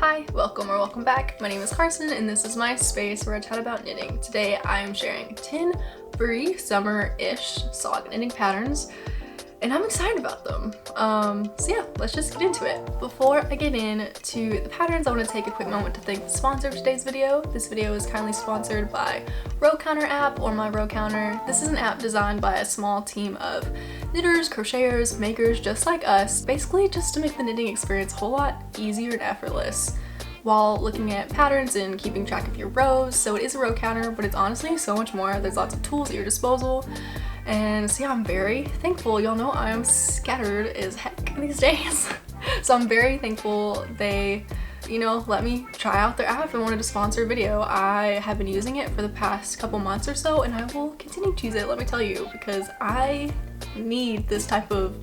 Hi, welcome back. My name is Carson and this is my space where I chat about knitting. Today I am sharing 10 free summer-ish sock knitting patterns and I'm excited about them. So yeah, let's just get into it. Before I get into the patterns, I want to take a quick moment to thank the sponsor of today's video. This video is kindly sponsored by MyRowCounter App or MyRowCounter. This is an app designed by a small team of knitters, crocheters, makers just like us, basically just to make the knitting experience a whole lot easier and effortless while looking at patterns and keeping track of your rows. So it is a row counter, but it's honestly so much more. There's lots of tools at your disposal. And so yeah, I'm very thankful. Y'all know I am scattered as heck these days. So I'm very thankful they, let me try out their app and wanted to sponsor a video. I have been using it for the past couple months or so and I will continue to use it, let me tell you, because I need this type of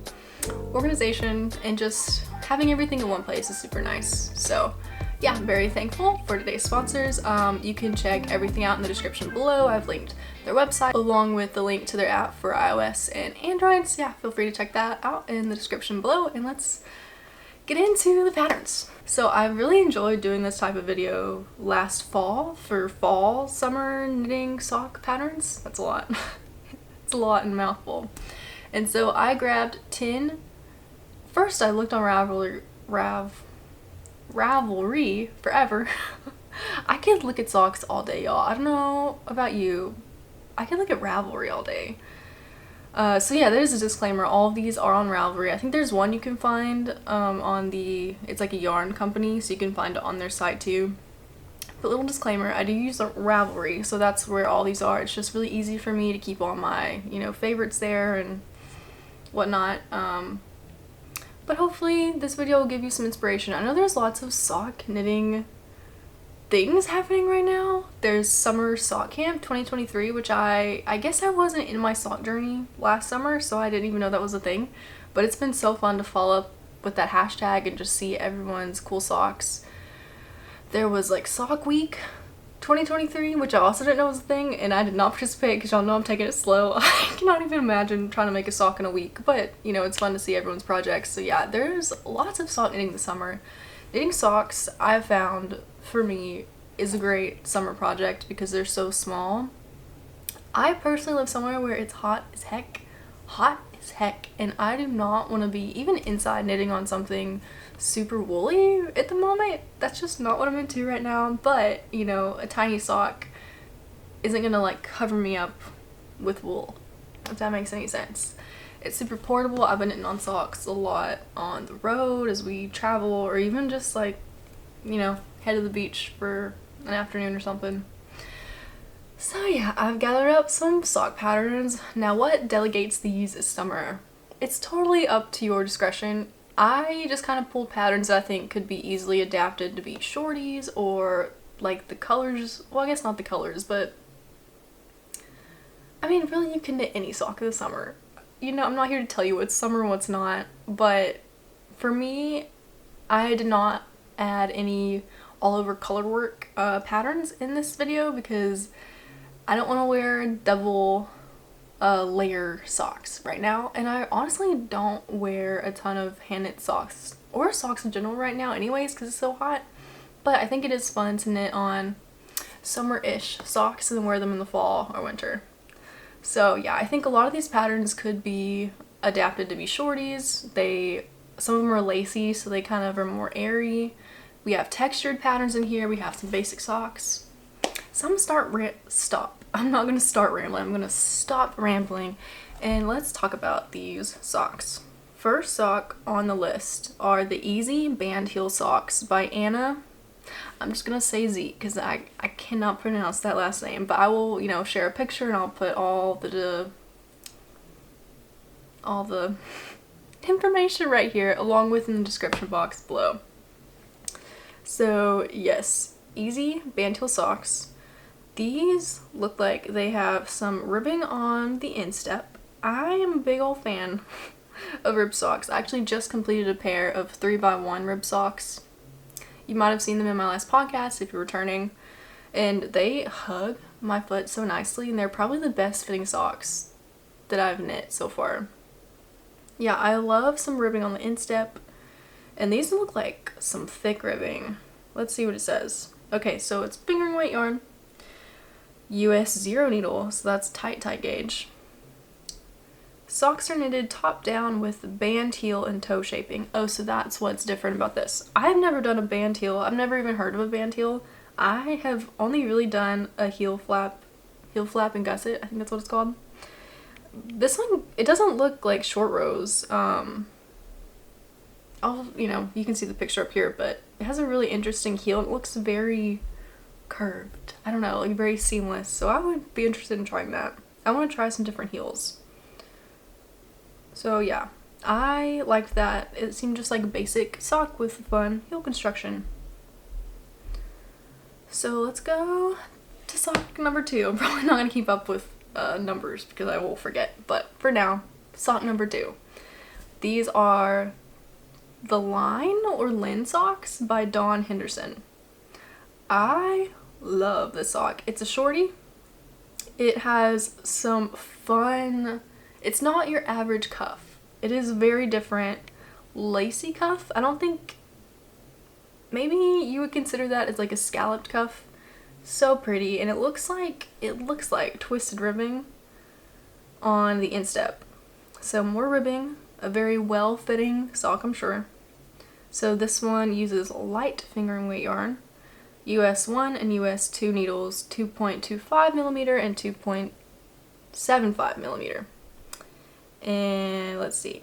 organization and just having everything in one place is super nice. So yeah, I'm very thankful for today's sponsors. You can check everything out in the description below. I've linked their website along with the link to their app for iOS and Android. So yeah, feel free to check that out in the description below and let's get into the patterns. So I really enjoyed doing this type of video last fall for fall summer knitting sock patterns. That's a lot. It's a lot in a mouthful. And so I grabbed 10. First I looked on Ravelry forever. I could look at socks all day, y'all. I don't know about you. I could look at Ravelry all day. So yeah, there's a disclaimer. All of these are on Ravelry. I think there's one you can find it's like a yarn company, so you can find it on their site too. But little disclaimer, I do use Ravelry, so that's where all these are. It's just really easy for me to keep all my, favorites there and whatnot. But hopefully this video will give you some inspiration. I know there's lots of sock knitting things happening right now. There's Summer Sock Camp 2023, which I guess I wasn't in my sock journey last summer, so I didn't even know that was a thing. But it's been so fun to follow up with that hashtag and just see everyone's cool socks. There was like Sock Week 2023, which I also didn't know was a thing, and I did not participate because y'all know I'm taking it slow. I cannot even imagine trying to make a sock in a week, but it's fun to see everyone's projects. So yeah, there's lots of sock knitting this summer. Knitting socks, I've found, for me, is a great summer project because they're so small. I personally live somewhere where it's hot as heck, and I do not want to be even inside knitting on something super woolly at the moment. That's just not what I'm into right now. But a tiny sock isn't gonna like cover me up with wool, if that makes any sense. It's super portable. I've been knitting on socks a lot on the road as we travel, or even just like head to the beach for an afternoon or something. So yeah, I've gathered up some sock patterns. Now what delegates these is summer. It's totally up to your discretion. I just kind of pulled patterns that I think could be easily adapted to be shorties or like the colors. Well, I guess not the colors, but I mean, really you can knit any sock of the summer. I'm not here to tell you what's summer and what's not, but for me, I did not add any all over color work patterns in this video because I don't want to wear double layer socks right now, and I honestly don't wear a ton of hand knit socks or socks in general right now anyways because it's so hot. But I think it is fun to knit on summer-ish socks and then wear them in the fall or winter. So yeah, I think a lot of these patterns could be adapted to be shorties. Some of them are lacy, so they kind of are more airy. We have textured patterns in here. We have some basic socks. So I'm not gonna start rambling. I'm gonna stop rambling and let's talk about these socks. First sock on the list are the Easy Band Heel Socks by Anna. I'm just gonna say Z because I cannot pronounce that last name, but I will share a picture and I'll put all the information right here along with in the description box below. So yes, Easy Band Heel Socks. These look like they have some ribbing on the instep. I am a big old fan of rib socks. I actually just completed a pair of 3x1 rib socks. You might have seen them in my last podcast if you're returning. And they hug my foot so nicely, and they're probably the best fitting socks that I've knit so far. Yeah, I love some ribbing on the instep, and these look like some thick ribbing. let's see what it says. Okay, so it's fingering weight yarn, US 0 needle, so that's tight gauge. Socks are knitted top down with band heel and toe shaping. Oh, so that's what's different about this. I've never done a band heel. I've never even heard of a band heel. I have only really done a heel flap and gusset. I think that's what it's called. This one, it doesn't look like short rows. You can see the picture up here, but it has a really interesting heel. It looks very curved. I don't know, like very seamless. So I would be interested in trying that. I want to try some different heels. So yeah, I liked that. It seemed just like a basic sock with fun heel construction. So let's go to sock number 2. I'm probably not going to keep up with numbers because I will forget. But for now, sock number 2. These are the Lyne Socks by Dawn Henderson. I love this sock. It's a shorty. It has some fun... It's not your average cuff. It is very different. Lacy cuff. I don't think... Maybe you would consider that as like a scalloped cuff. So pretty. And it looks like twisted ribbing on the instep. So more ribbing. A very well-fitting sock, I'm sure. So this one uses light fingering weight yarn. US 1 and US 2 needles, 2.25 millimeter and 2.75 millimeter. And let's see.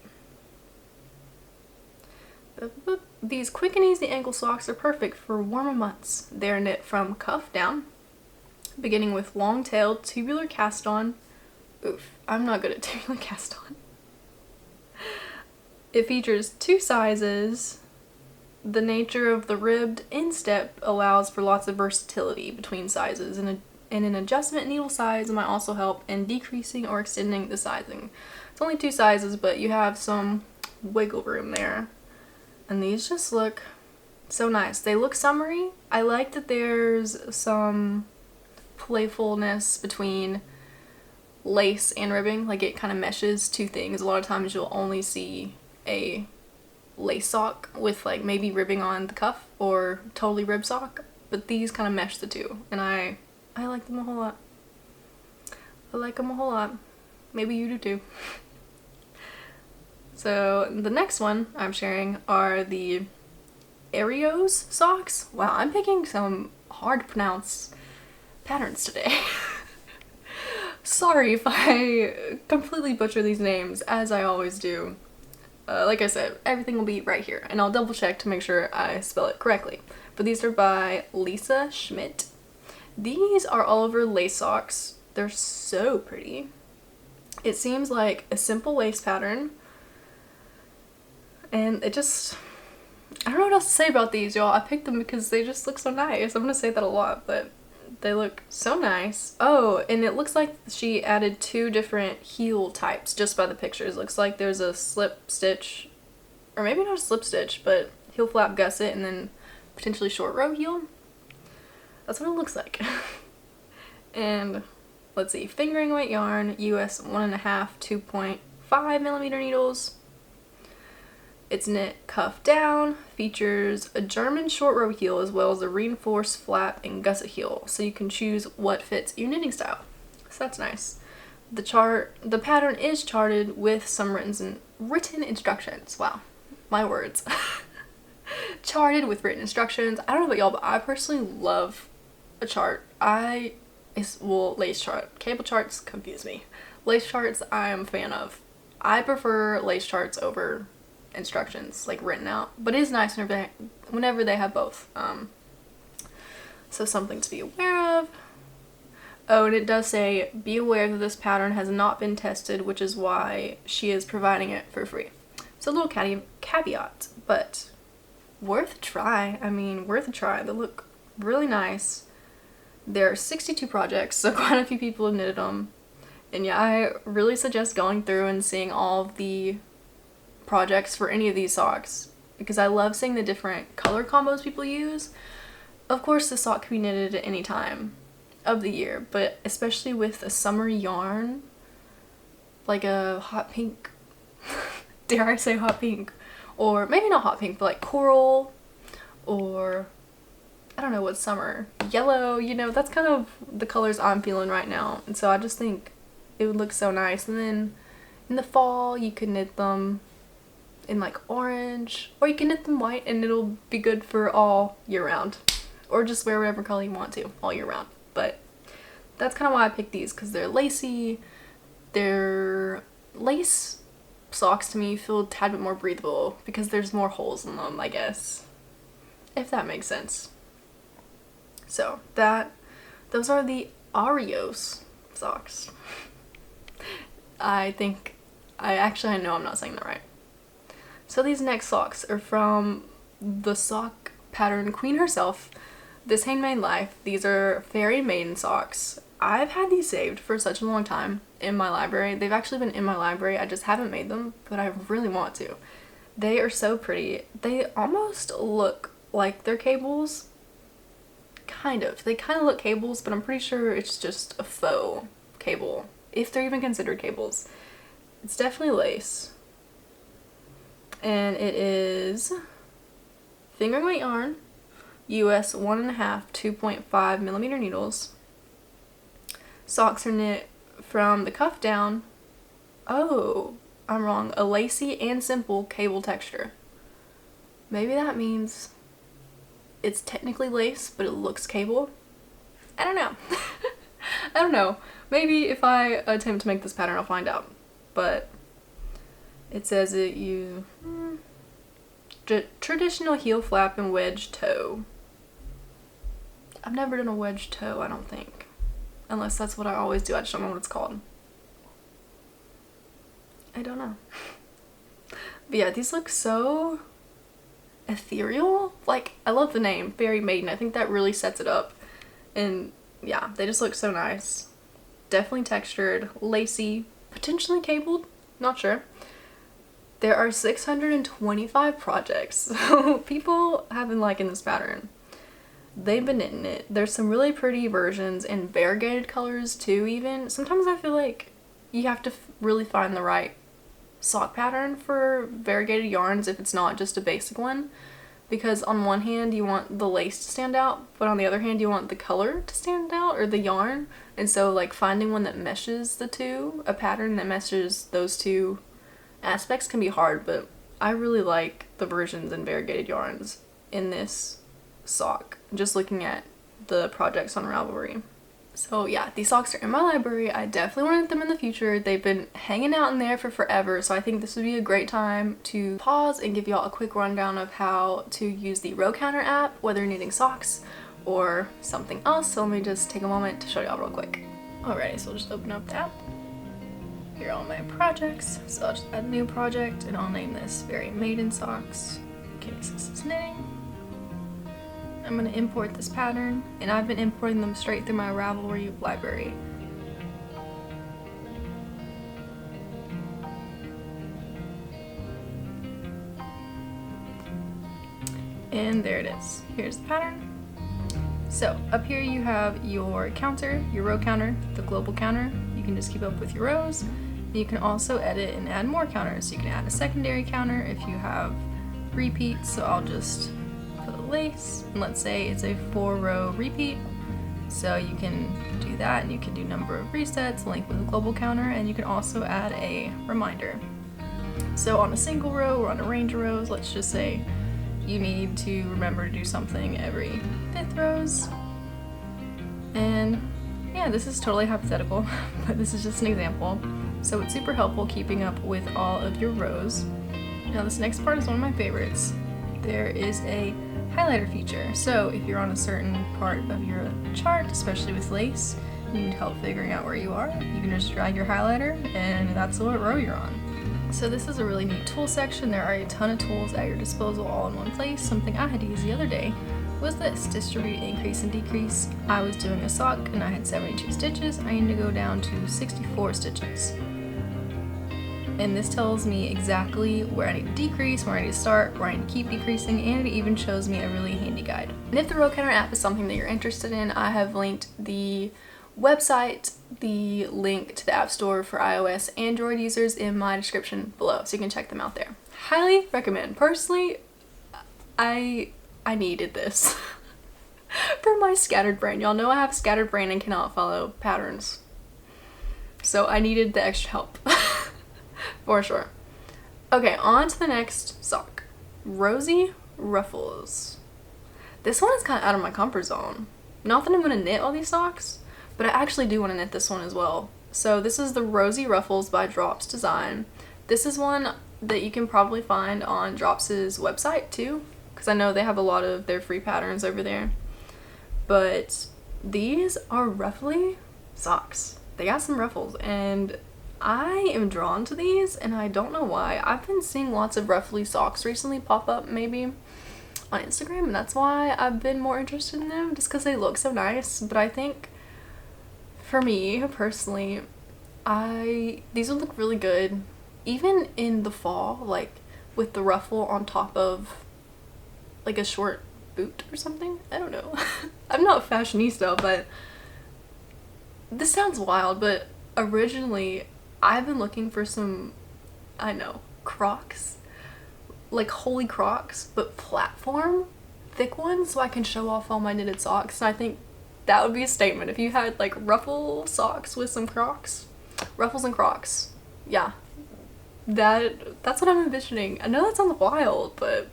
These quick and easy ankle socks are perfect for warmer months. They're knit from cuff down, beginning with long-tailed tubular cast-on. Oof, I'm not good at tubular cast-on. It features 2 sizes. The nature of the ribbed instep allows for lots of versatility between sizes, and an adjustment needle size might also help in decreasing or extending the sizing. It's only 2 sizes, but you have some wiggle room there. And these just look so nice. They look summery. I like that there's some playfulness between lace and ribbing. Like it kind of meshes 2 things. A lot of times you'll only see a lace sock with like maybe ribbing on the cuff or totally rib sock, but these kind of mesh the 2, and I like them a whole lot. I like them a whole lot. Maybe you do too. So the next one I'm sharing are the Ariose Socks. Wow, I'm picking some hard to pronounce patterns today. Sorry if I completely butcher these names, as I always do. Like I said, everything will be right here, and I'll double check to make sure I spell it correctly. But these are by Lisa Schmidt. These are all over lace socks. They're so pretty. It seems like a simple lace pattern, and it just... I don't know what else to say about these, y'all. I picked them because they just look so nice. I'm gonna say that a lot, but they look so nice. Oh, and it looks like she added 2 different heel types just by the pictures. Looks like there's a slip stitch, or maybe not a slip stitch, but heel flap gusset and then potentially short row heel. That's what it looks like. And let's see, fingering weight yarn, US 1.5, 2.5 millimeter needles. It's knit cuff down, features a German short row heel as well as a reinforced flap and gusset heel, so you can choose what fits your knitting style. So that's nice. The pattern is charted with some written instructions. Wow, my words. Charted with written instructions. I don't know about y'all, but I personally love a chart. Lace chart. Cable charts confuse me. Lace charts I am a fan of. I prefer lace charts over instructions like written out, but it is nice whenever they have both. So something to be aware of. Oh, and it does say be aware that this pattern has not been tested, which is why she is providing it for free. So a little caveat, but worth a try. I mean, worth a try. They look really nice. There are 62 projects, so quite a few people have knitted them. And yeah, I really suggest going through and seeing all of the projects for any of these socks, because I love seeing the different color combos people use. Of course, the sock can be knitted at any time of the year, but especially with a summery yarn, like a hot pink, dare I say hot pink, or maybe not hot pink, but like coral, or don't know what summer, yellow, you know, that's kind of the colors I'm feeling right now. And so I just think it would look so nice. And then in the fall, you could knit them in like orange, or you can knit them white and it'll be good for all year round, or just wear whatever color you want to all year round. But that's kind of why I picked these, because they're lacy. They're lace socks to me feel a tad bit more breathable because there's more holes in them, I guess, if that makes sense. So those are the Ariose socks. I know I'm not saying that right. So these next socks are from the sock pattern queen herself, This Handmade Life. These are fairy maiden socks. I've had these saved for such a long time in my library. They've actually been in my library. I just haven't made them, but I really want to. They are so pretty. They almost look like they're cables. Kind of. They kind of look cables, but I'm pretty sure it's just a faux cable, if they're even considered cables. It's definitely lace. And it is fingering weight yarn, US 1.5 2.5 millimeter needles. Socks are knit from the cuff down. Oh, I'm wrong. A lacy and simple cable texture. Maybe that means it's technically lace, but it looks cable. I don't know. I don't know. Maybe if I attempt to make this pattern, I'll find out. But it says it you traditional heel flap and wedge toe. I've never done a wedge toe, I don't think. Unless that's what I always do. I just don't know what it's called. I don't know. But yeah, these look so ethereal. Like, I love the name, Fairy Maiden. I think that really sets it up. And yeah, they just look so nice. Definitely textured, lacy, potentially cabled, not sure. There are 625 projects, so people have been liking this pattern. They've been knitting it. There's some really pretty versions in variegated colors too, even. Sometimes I feel like you have to really find the right sock pattern for variegated yarns if it's not just a basic one. Because on one hand you want the lace to stand out, but on the other hand you want the color to stand out, or the yarn. And so like finding one that meshes the two, a pattern that meshes those two aspects can be hard, but I really like the versions in variegated yarns in this sock, just looking at the projects on Ravelry. So yeah, these socks are in my library. I definitely want to knit them in the future. They've been hanging out in there for forever, so I think this would be a great time to pause and give y'all a quick rundown of how to use the MyRowCounter app, whether you're knitting socks or something else. So let me just take a moment to show y'all real quick. Alrighty, so we'll just open up the app. Here are all my projects. So I'll just add a new project and I'll name this Fairy Maiden Socks in case this is knitting. I'm going to import this pattern, and I've been importing them straight through my Ravelry library. And there it is. Here's the pattern. So up here you have your counter, your row counter, the global counter. You can just keep up with your rows. And you can also edit and add more counters. So you can add a secondary counter if you have repeats. So I'll just put a lace, and let's say it's a 4-row repeat. So you can do that, and you can do number of resets, link with a global counter, and you can also add a reminder. So on a single row or on a range of rows, let's just say you need to remember to do something every 5th rows. And yeah, this is totally hypothetical, but this is just an example. So it's super helpful keeping up with all of your rows. Now this next part is one of my favorites. There is a highlighter feature. So if you're on a certain part of your chart, especially with lace, you need help figuring out where you are, you can just drag your highlighter and that's what row you're on. So this is a really neat tool section. There are a ton of tools at your disposal all in one place. Something I had to use the other day was this, distribute, increase, and decrease. I was doing a sock and I had 72 stitches. I need to go down to 64 stitches. And this tells me exactly where I need to decrease, where I need to start, where I need to keep decreasing, and it even shows me a really handy guide. And if the MyRowCounter app is something that you're interested in, I have linked the website, the link to the App Store for iOS, Android users in my description below, so you can check them out there. Highly recommend. Personally, I needed this. for my scattered brain. Y'all know I have scattered brain and cannot follow patterns. So I needed the extra help. For sure. Okay, on to the next sock. Rosy Ruffles. This one is kind of out of my comfort zone. Not that I'm going to knit all these socks, but I actually do want to knit this one as well. So this is the Rosy Ruffles by Drops Design. This is one that you can probably find on Drops's website too, because I know they have a lot of their free patterns over there. But these are ruffly socks. They got some ruffles, and I am drawn to these, and I don't know why. I've been seeing lots of ruffly socks recently pop up maybe on Instagram, and that's why I've been more interested in them, just because they look so nice. But I think for me personally, these would look really good even in the fall, like with the ruffle on top of like a short boot or something. I don't know. I'm not fashionista, but this sounds wild, but originally I've been looking for some, I know, Crocs, like holy Crocs, but platform thick ones, so I can show off all my knitted socks. And I think that would be a statement if you had like ruffle socks with some Crocs, ruffles and Crocs. Yeah, that's what I'm envisioning. I know that sounds wild, but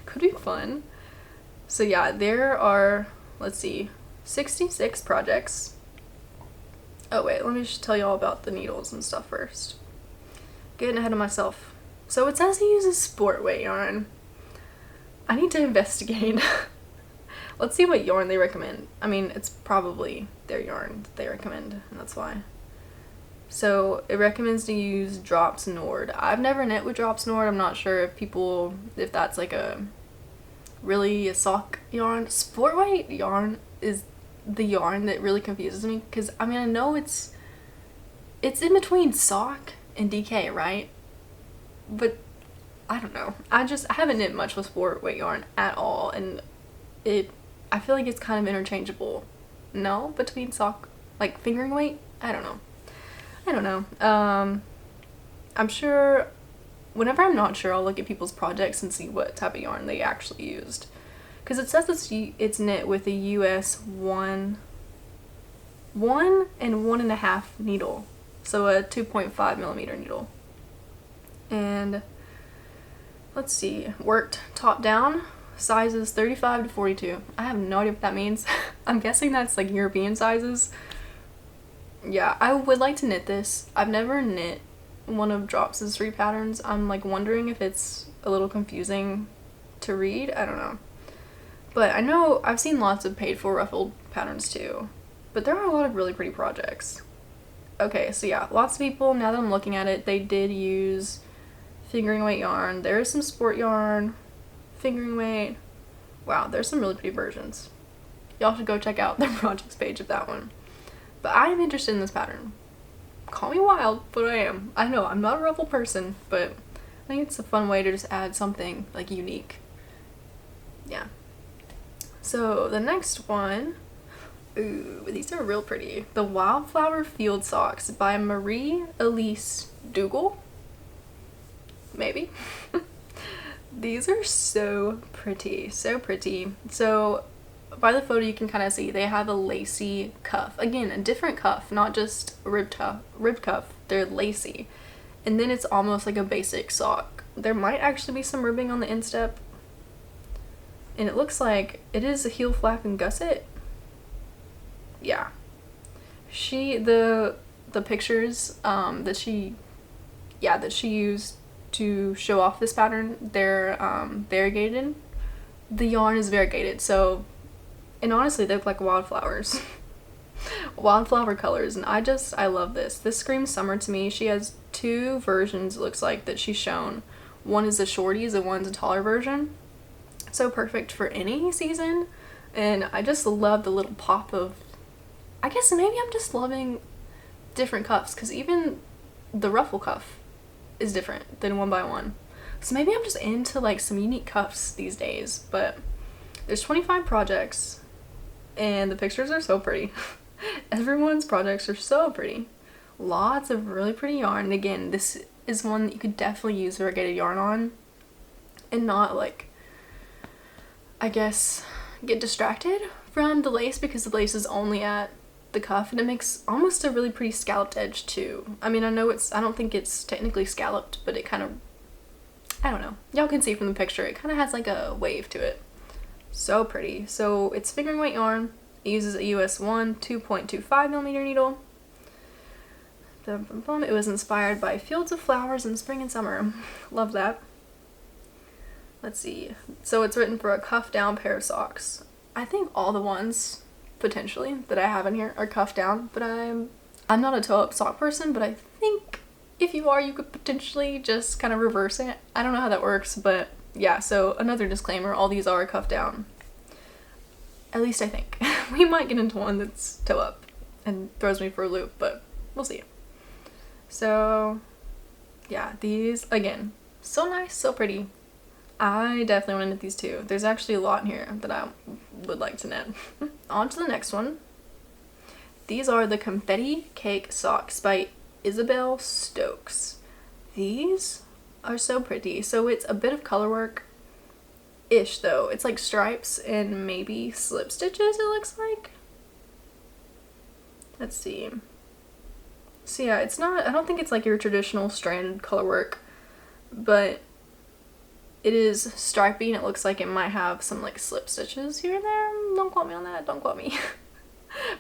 could be fun. So yeah, there are, let's see, 66 projects. Oh wait, let me just tell you all about the needles and stuff first. Getting ahead of myself. So it says he uses sport weight yarn. I need to investigate. Let's see what yarn they recommend. I mean, it's probably their yarn that they recommend, and that's why. So it recommends to use Drops Nord. I've never knit with Drops Nord. I'm not sure if that's like a sock yarn. Sport weight yarn is the yarn that really confuses me, because I mean, I know it's in between sock and DK, right? But I don't know. I haven't knit much with sport weight yarn at all, and I feel like it's kind of interchangeable. No, between sock, like fingering weight. I don't know. I'm sure. Whenever I'm not sure, I'll look at people's projects and see what type of yarn they actually used. Because it says it's knit with a US 1 and 1.5 needle. So a 2.5 millimeter needle. And let's see, worked top down, sizes 35 to 42. I have no idea what that means. I'm guessing that's like European sizes. Yeah, I would like to knit this. I've never knit one of Drops' free patterns. I'm like wondering if it's a little confusing to read. I don't know. But I know I've seen lots of paid for ruffled patterns too. But there are a lot of really pretty projects. Okay, so yeah, lots of people, now that I'm looking at it, they did use fingering weight yarn. There is some sport yarn, fingering weight. Wow, there's some really pretty versions. Y'all should go check out the projects page of that one. But I'm interested in this pattern. Call me wild, but I am. I know, I'm not a ruffle person, but I think it's a fun way to just add something like unique. Yeah. So the next one, ooh, these are real pretty. The Wildflower Field Socks by Marie-Elise Dougal. Maybe. These are so pretty, so pretty. So by the photo you can kind of see they have a lacy cuff. Again, a different cuff, not just a ribbed cuff. They're lacy. And then it's almost like a basic sock. There might actually be some ribbing on the instep. And it looks like it is a heel flap and gusset. Yeah. The pictures that she used to show off this pattern, they're variegated. The yarn is variegated, so, and honestly they look like wildflowers. Wildflower colors, and I love this. This screams summer to me. She has two versions, it looks like, that she's shown. One is the shorties and one's a taller version. So perfect for any season, and I just love the little pop of, I guess maybe I'm just loving different cuffs, because even the ruffle cuff is different than 1x1. So maybe I'm just into like some unique cuffs these days. But there's 25 projects and the pictures are so pretty. Everyone's projects are so pretty. Lots of really pretty yarn. And again, this is one that you could definitely use variegated yarn on and not like, I guess, get distracted from the lace because the lace is only at the cuff, and it makes almost a really pretty scalloped edge too. I mean, I don't think it's technically scalloped, but it kind of, I don't know. Y'all can see from the picture, it kind of has like a wave to it. So pretty. So it's fingering weight yarn. It uses a US 1 2.25 millimeter needle. It was inspired by fields of flowers in spring and summer. Love that. Let's see. So it's written for a cuff down pair of socks. I think all the ones potentially that I have in here are cuff down, but I'm not a toe up sock person, but I think if you are, you could potentially just kind of reverse it. I don't know how that works, but yeah, so another disclaimer, all these are cuff down. At least I think. We might get into one that's toe up and throws me for a loop, but we'll see. So yeah, these again, so nice, so pretty. I definitely want to knit these too. There's actually a lot in here that I would like to knit. On to the next one. These are the Confetti Cake Socks by Isabel Stokes. These are so pretty. So it's a bit of color work-ish though. It's like stripes and maybe slip stitches, it looks like. Let's see. So yeah, it's not, I don't think it's like your traditional stranded color work, but it is stripy and it looks like it might have some like slip stitches here and there. Don't quote me on that, don't quote me.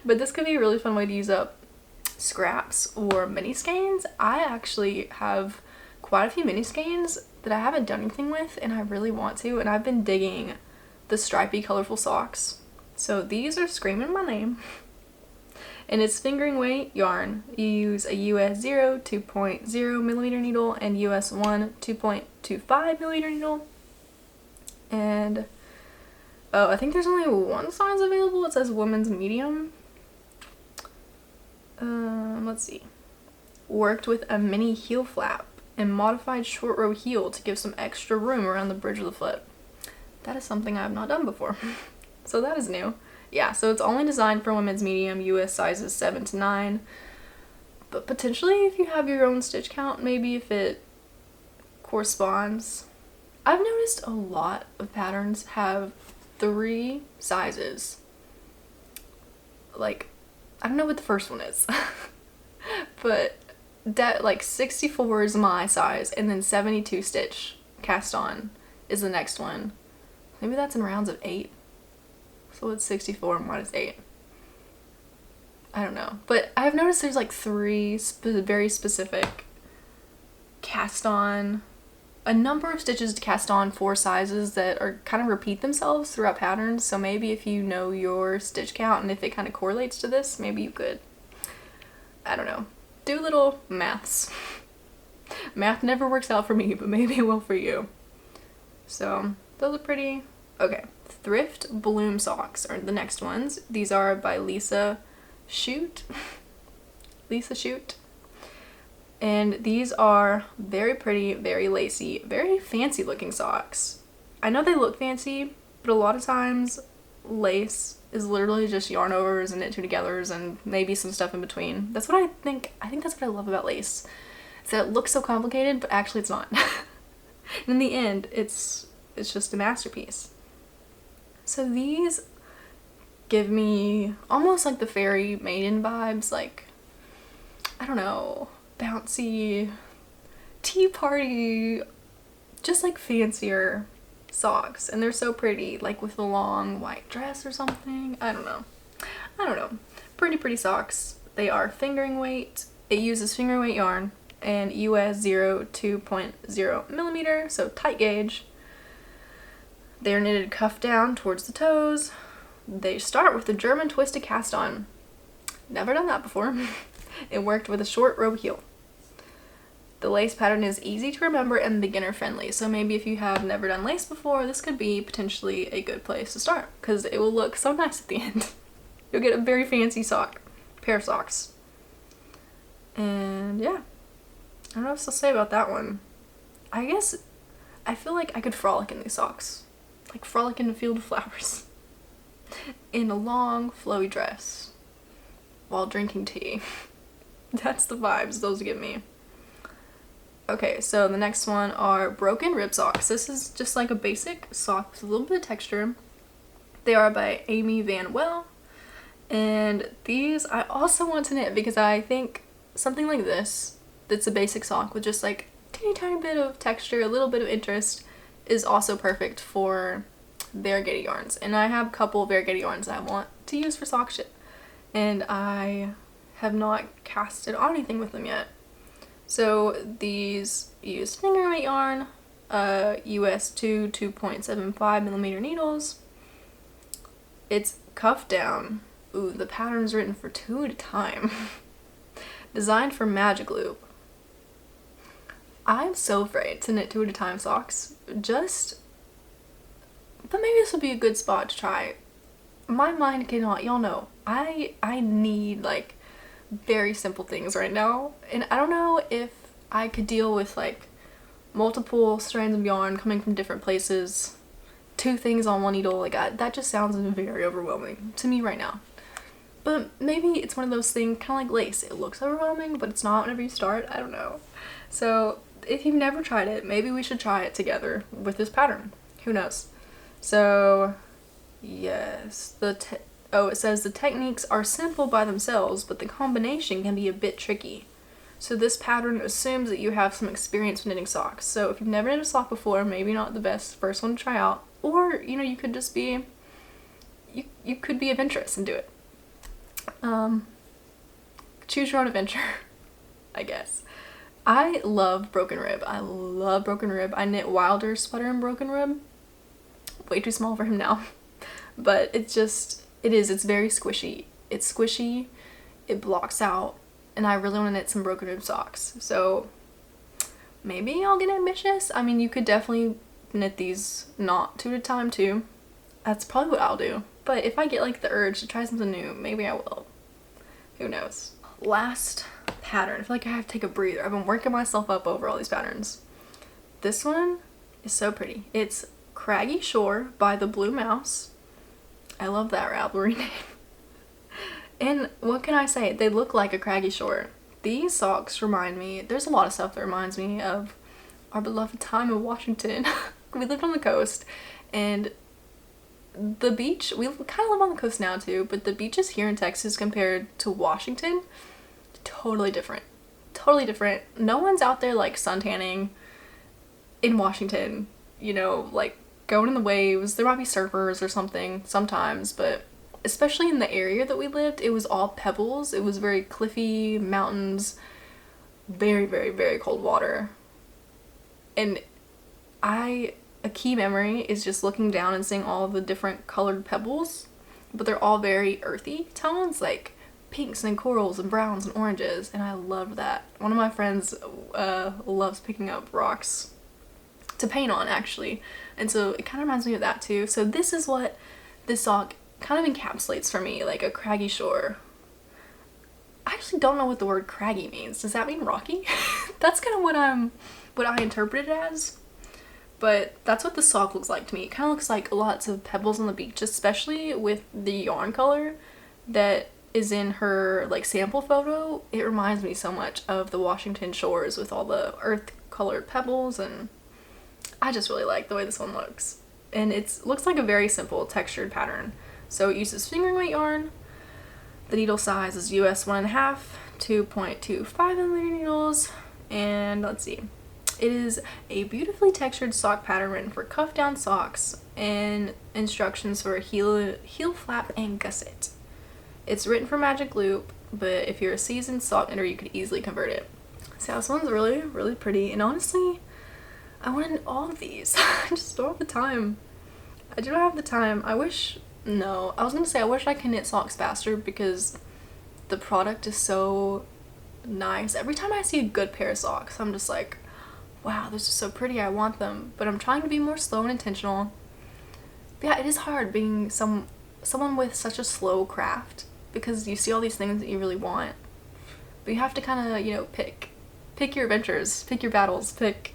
But this could be a really fun way to use up scraps or mini skeins. I actually have quite a few mini skeins that I haven't done anything with and I really want to, and I've been digging the stripy colorful socks. So these are screaming my name. And it's fingering weight yarn. You use a US 0 2.0 millimeter needle and US 1 2.25 millimeter needle. And oh, I think there's only one size available. It says women's medium. Let's see. Worked with a mini heel flap and modified short row heel to give some extra room around the bridge of the foot. That is something I have not done before. So that is new. Yeah, so it's only designed for women's medium, US sizes 7 to 9. But potentially if you have your own stitch count, maybe if it corresponds. I've noticed a lot of patterns have 3 sizes. Like, I don't know what the first one is. But that, like 64 is my size, and then 72 stitch cast on is the next one. Maybe that's in rounds of 8. So it's 64 minus 8. I don't know. But I've noticed there's like 3 very specific cast on, a number of stitches to cast on 4 sizes that are kind of repeat themselves throughout patterns. So maybe if you know your stitch count and if it kind of correlates to this, maybe you could, I don't know, do little maths. Math never works out for me, but maybe it will for you. So those are pretty. Okay, Thrift Bloom Socks are the next ones. These are by Lisa Shoot. Lisa Shoot. And these are very pretty, very lacy, very fancy looking socks. I know they look fancy, but a lot of times lace is literally just yarn overs and knit two togethers and maybe some stuff in between. That's what I think that's what I love about lace. Is that it looks so complicated, but actually it's not. And in the end, it's just a masterpiece. So these give me almost like the fairy maiden vibes, like, I don't know, bouncy, tea party, just like fancier socks. And they're so pretty, like with a long white dress or something. I don't know. Pretty socks. They are fingering weight. It uses fingering weight yarn and US 0 2.0 millimeter, so tight gauge. They're knitted cuff down towards the toes. They start with the German twisted cast on. Never done that before. It worked with a short row heel. The lace pattern is easy to remember and beginner friendly. So maybe if you have never done lace before, this could be potentially a good place to start because it will look so nice at the end. You'll get a very fancy pair of socks. And yeah, I don't know what else to say about that one. I guess I feel like I could frolic in these socks. Like frolic in a field of flowers. In a long, flowy dress. While drinking tea. That's the vibes those give me. Okay, so the next one are broken rib socks. This is just like a basic sock with a little bit of texture. They are by Amy Van Well, and these I also want to knit because I think something like this, that's a basic sock with just like teeny tiny bit of texture, a little bit of interest, is also perfect for variegated yarns. And I have a couple of variegated yarns that I want to use for sock shit, and I have not casted on anything with them yet. So these use finger weight yarn, US 2.75 millimeter needles. It's cuffed down. Ooh, the pattern's written for 2 at a time. Designed for magic loop. I'm so afraid to knit 2 at a time socks. But maybe this would be a good spot to try. My mind cannot, y'all know, I need like very simple things right now, and I don't know if I could deal with like multiple strands of yarn coming from different places, 2 things on one needle. Like that just sounds very overwhelming to me right now. But maybe it's one of those things, kind of like lace. It looks overwhelming, but it's not whenever you start. I don't know. So if you've never tried it, maybe we should try it together with this pattern. Who knows? So yes, it says the techniques are simple by themselves, but the combination can be a bit tricky. So this pattern assumes that you have some experience with knitting socks. So if you've never knitted a sock before, maybe not the best first one to try out, or you could just be, you could be adventurous and do it. Choose your own adventure, I guess. I love broken rib. I love broken rib. I knit Wilder's sweater in broken rib. Way too small for him now. But it's very squishy. It's squishy, it blocks out, and I really want to knit some broken rib socks. So maybe I'll get ambitious. I mean, you could definitely knit these not 2 at a time too. That's probably what I'll do. But if I get like the urge to try something new, maybe I will. Who knows? Last pattern. I feel like I have to take a breather. I've been working myself up over all these patterns. This one is so pretty. It's Craggy Shore by the Blue Mouse. I love that Ravelry name. And what can I say? They look like a Craggy Shore. These socks remind me, there's a lot of stuff that reminds me of our beloved time in Washington. We lived on the coast, and the beach, we kind of live on the coast now too, but the beaches here in Texas compared to Washington, totally different. Totally different. No one's out there like suntanning in Washington, like going in the waves. There might be surfers or something sometimes, but especially in the area that we lived, it was all pebbles. It was very cliffy, mountains, very, very, very cold water. And a key memory is just looking down and seeing all the different colored pebbles, but they're all very earthy tones, like pinks and corals and browns and oranges, and I love that. One of my friends loves picking up rocks to paint on, actually, and so it kind of reminds me of that too. So this is what this sock kind of encapsulates for me, like a craggy shore. I actually don't know what the word craggy means. Does that mean rocky? That's kind of what I interpret it as. But that's what the sock looks like to me. It kind of looks like lots of pebbles on the beach, especially with the yarn color that is in her like sample photo. It reminds me so much of the Washington shores with all the earth colored pebbles, and I just really like the way this one looks. And it looks like a very simple textured pattern. So it uses fingering weight yarn. The needle size is US 1.5, 2.25 millimeter needles, and let's see. It is a beautifully textured sock pattern written for cuff down socks and instructions for heel flap and gusset. It's written for magic loop, but if you're a seasoned sock knitter, you could easily convert it. So this one's really, really pretty, and honestly, I wanted all of these. I just don't have the time. I do not have the time. I wish I could knit socks faster because the product is so nice. Every time I see a good pair of socks, I'm just like, wow, this is so pretty, I want them. But I'm trying to be more slow and intentional. But yeah, it is hard being someone with such a slow craft because you see all these things that you really want. But you have to kind of, pick your adventures, pick your battles, pick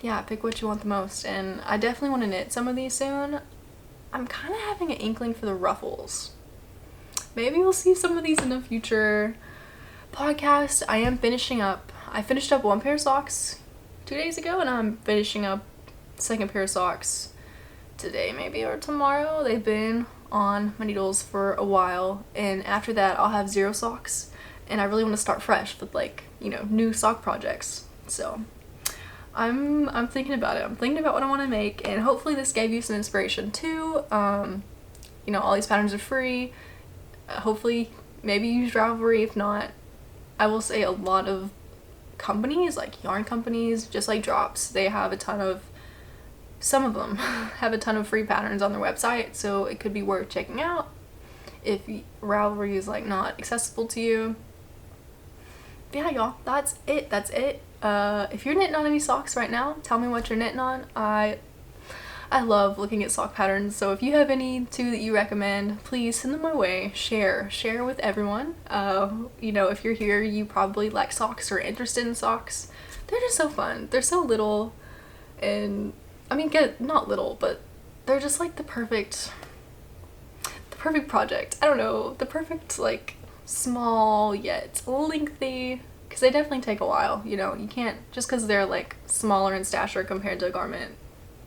what you want the most. And I definitely want to knit some of these soon. I'm kind of having an inkling for the ruffles. Maybe we'll see some of these in a future podcast. I finished up one pair of socks 2 days ago, and I'm finishing up second pair of socks today maybe or tomorrow. They've been on my needles for a while, and after that I'll have 0 socks, and I really want to start fresh with, like, you know, new sock projects. So I'm thinking about it. I'm thinking about what I want to make, and hopefully this gave you some inspiration too. You know, all these patterns are free. Hopefully maybe use Ravelry. If not, I will say a lot of companies, like yarn companies, just like Drops, they have a ton of, some of them have a ton of free patterns on their website, so it could be worth checking out if Ravelry is like not accessible to you. But yeah, y'all, that's it. If you're knitting on any socks right now, tell me what you're knitting on. I love looking at sock patterns, so if you have any too that you recommend, please send them my way. Share with everyone. You know, if you're here, you probably like socks or interested in socks. They're just so fun. They're so little, and I mean, not little, but they're just like the perfect project. I don't know, the perfect, like, small yet lengthy, because they definitely take a while. You know, you can't, just because they're like smaller in stature compared to a garment,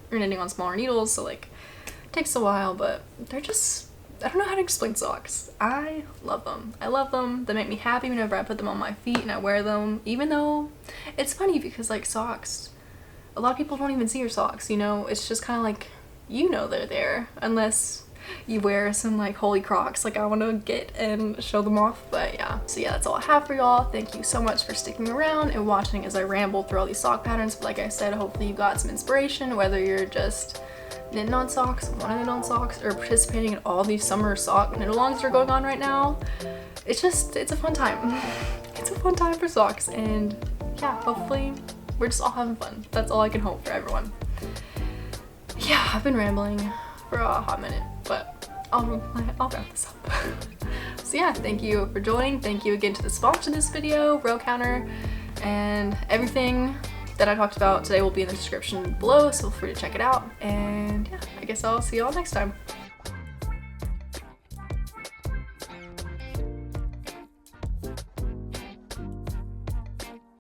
you're knitting on smaller needles, so like it takes a while, but they're just, I don't know how to explain socks. I love them. I love them. They make me happy whenever I put them on my feet and I wear them, even though it's funny because, like, socks, a lot of people don't even see your socks, you know. It's just kind of like, you know, they're there unless you wear some like holy Crocs like I want to get and show them off. But yeah, so yeah, that's all I have for y'all. Thank you so much for sticking around and watching as I ramble through all these sock patterns. But like I said, hopefully you got some inspiration, whether you're just knitting on socks, want to knit on socks, or participating in all these summer sock knit-alongs that are going on right now. It's a fun time. It's a fun time for socks, and yeah, hopefully we're just all having fun. That's all I can hope for everyone. Yeah, I've been rambling for a hot minute, but I'll wrap this up. So yeah, thank you for joining. Thank you again to the sponsor of this video, MyRowCounter, and everything that I talked about today will be in the description below, so feel free to check it out. And yeah, I guess I'll see y'all next time.